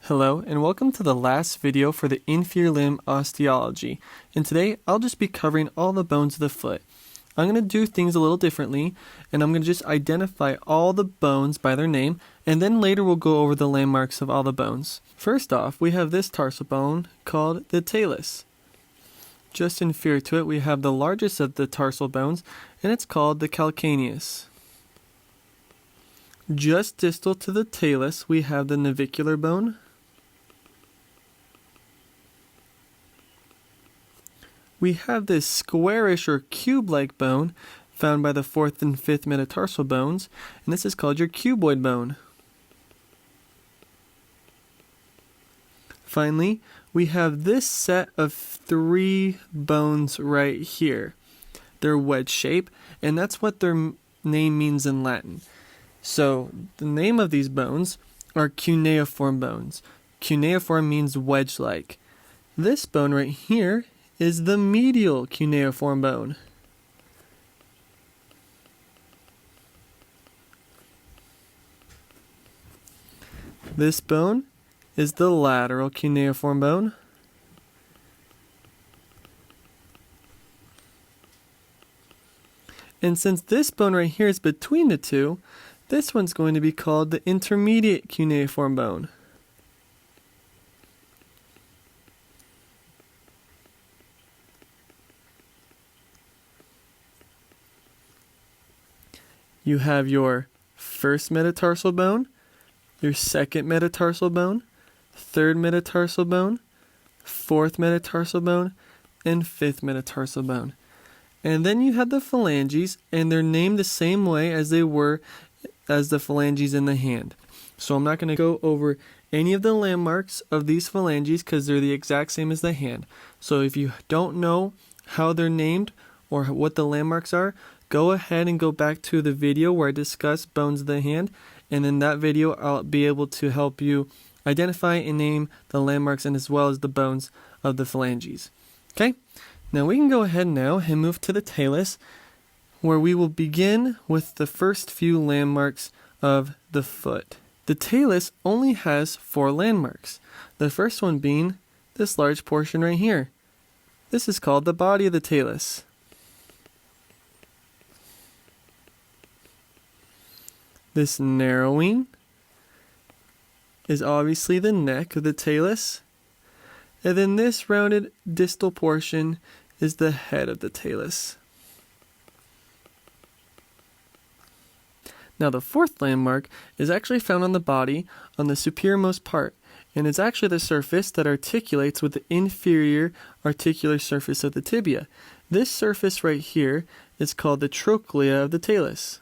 Hello and welcome to the last video for the inferior limb osteology, and today I'll just be covering all the bones of the foot. I'm going to do things a little differently, and I'm going to just identify all the bones by their name, and then later we'll go over the landmarks of all the bones. First off, we have this tarsal bone called the Tailless. Just inferior to it we have the largest of the tarsal bones, and it's called the calcaneus. Just distal to the Tailless we have the navicular bone. We have this squarish or cube-like bone found by the 4th and 5th metatarsal bones, and this is called your cuboid bone. Finally, we have this set of 3 bones right here. They're wedge shape, and that's what their name means in Latin. So the name of these bones are cuneiform bones. Cuneiform means wedge-like. This bone right here is the medial cuneiform bone. This bone is the lateral cuneiform bone. And since this bone right here is between the two, this one's going to be called the intermediate cuneiform bone. You have your first metatarsal bone, your second metatarsal bone, third metatarsal bone, fourth metatarsal bone, and fifth metatarsal bone. And then you have the phalanges, and they're named the same way as they were as the phalanges in the hand. So I'm not going to go over any of the landmarks of these phalanges because they're the exact same as the hand. So if you don't know how they're named or what the landmarks are, go ahead and go back to the video where I discuss bones of the hand, and in that video I'll be able to help you identify and name the landmarks and as well as the bones of the phalanges. Okay, now we can go ahead now and move to the Tailless, where we will begin with the first few landmarks of the foot. The Tailless only has 4 landmarks. The first one being this large portion right here. This is called the body of the Tailless. This narrowing is obviously the neck of the Tailless, and then this rounded distal portion is the head of the Tailless. Now the 4th landmark is actually found on the body on the superiormost part, and it's actually the surface that articulates with the inferior articular surface of the tibia. This surface right here is called the trochlea of the Tailless.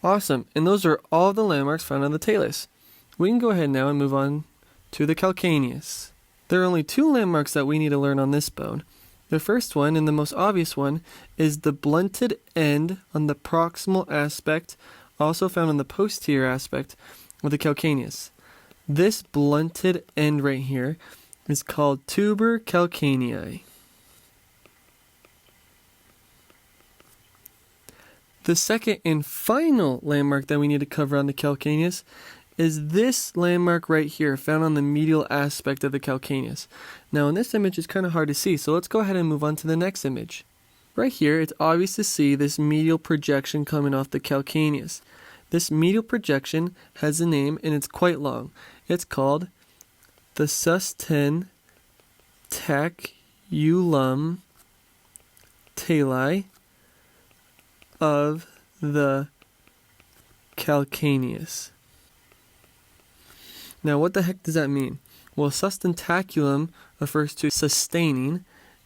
Awesome, and those are all the landmarks found on the Tailless. We can go ahead now and move on to the calcaneus. There are only 2 landmarks that we need to learn on this bone. The first one, and the most obvious one, is the blunted end on the proximal aspect, also found on the posterior aspect of the calcaneus. This blunted end right here is called tuber calcanei. The second and final landmark that we need to cover on the calcaneus is this landmark right here, found on the medial aspect of the calcaneus. Now in this image it's kind of hard to see, so let's go ahead and move on to the next image. Right here it's obvious to see this medial projection coming off the calcaneus. This medial projection has a name and it's quite long. It's called the sustentaculum Tailless of the calcaneus. Now what the heck does that mean? Well, sustentaculum refers to sustaining,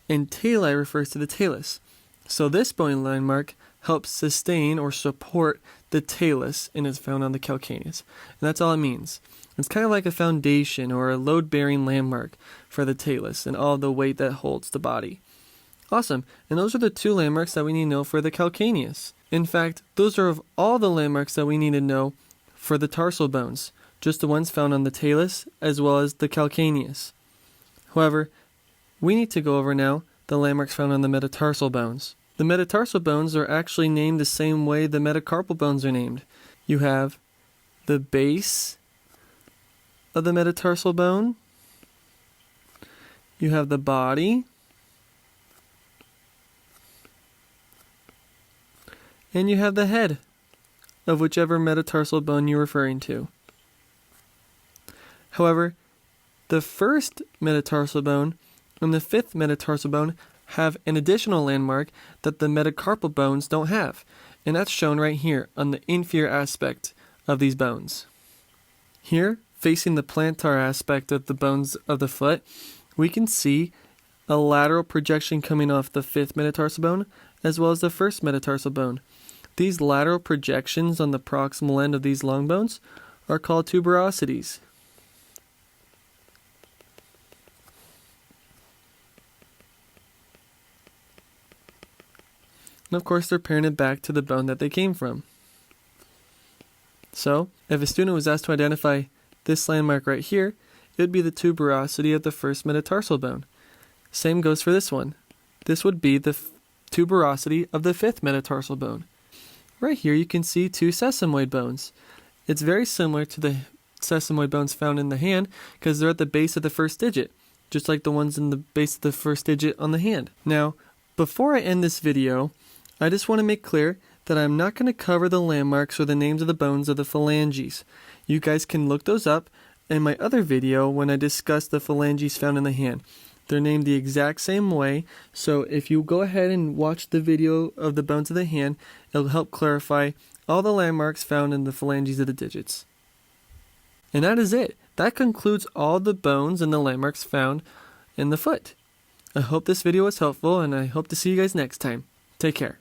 and Tailless refers to the Tailless. So this bone landmark helps sustain or support the Tailless and is found on the calcaneus. And that's all it means. It's kind of like a foundation or a load-bearing landmark for the Tailless and all the weight that holds the body. Awesome, and those are the 2 landmarks that we need to know for the calcaneus. In fact, those are of all the landmarks that we need to know for the tarsal bones, just the ones found on the Tailless as well as the calcaneus. However, we need to go over now the landmarks found on the metatarsal bones. The metatarsal bones are actually named the same way the metacarpal bones are named. you have the base of the metatarsal bone, you have the body, and you have the head of whichever metatarsal bone you're referring to. However, the first metatarsal bone and the fifth metatarsal bone have an additional landmark that the metacarpal bones don't have, and that's shown right here on the inferior aspect of these bones. Here, facing the plantar aspect of the bones of the foot, we can see a lateral projection coming off the fifth metatarsal bone as well as the first metatarsal bone. These lateral projections on the proximal end of these long bones are called tuberosities. And of course, they're parented back to the bone that they came from. So, if a student was asked to identify this landmark right here, it would be the tuberosity of the first metatarsal bone. Same goes for this one. This would be the tuberosity of the fifth metatarsal bone. Right here you can see two sesamoid bones. It's very similar to the sesamoid bones found in the hand because they're at the base of the first digit, just like the ones in the base of the first digit on the hand. Now, before I end this video, I just want to make clear that I'm not going to cover the landmarks or the names of the bones of the phalanges. You guys can look those up in my other video when I discuss the phalanges found in the hand. They're named the exact same way, so if you go ahead and watch the video of the bones of the hand, it'll help clarify all the landmarks found in the phalanges of the digits. And that is it. That concludes all the bones and the landmarks found in the foot. I hope this video was helpful, and I hope to see you guys next time. Take care.